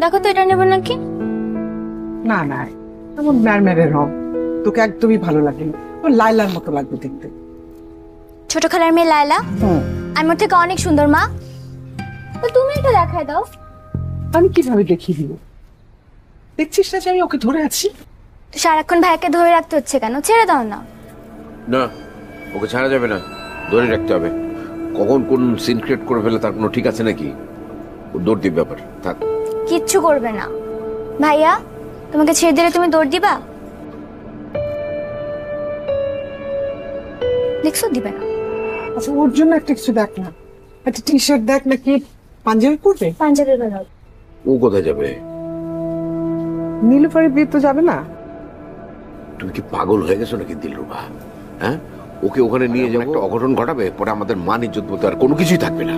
দেখো তো এটা নেবো নাকি। না না, এমন ম্যারম্যারের রং তোকে একদমই ভালো লাগে না, তোর লাইলার মতো লাগবে দেখতে। ছোট খালার মেয়ে লায়লা, হুম। আমি ওর থেকে অনেক সুন্দর মা। তো তুমি এটা দেখায় দাও। আমি কিভাবে দেখিয়ে দিব? দেখছিস না যে আমি ওকে ধরে আছি? তো সারাক্ষণ ভাইকে ধরে রাখতে হচ্ছে কেন, ছেড়ে দাও না। না, ওকে ছাড়া যাবে না, ধরে রাখতে হবে। কখন কোন সিন ক্রিয়েট করে ফেলে তার কোনো ঠিক আছে নাকি? ও দৌড় দিবে ব্যাপার, থাক। কিচ্ছু করবে না। ভাইয়া, তোমাকে ছেড়ে দিলে তুমি দৌড় দিবা? দেখছো, দিবে না। আচ্ছা, ওর জন্য একটা কিছু দেখ না, একটা টি শার্ট দেখ, নাকি পাঞ্জাবি পরবে? পাঞ্জাবি বানাও। ও কোথায় যাবে? নীলুফারের বিয়ে তো যাবে না? তুমি কি পাগল হয়ে গেছো নাকি দিলরুবা? হ্যাঁ, ওকে ওখানে নিয়ে যাবো, একটা অঘটন ঘটাবে, পরে আমাদের মান ইজ্জত বলতে আর কোনো কিছুই থাকবে না।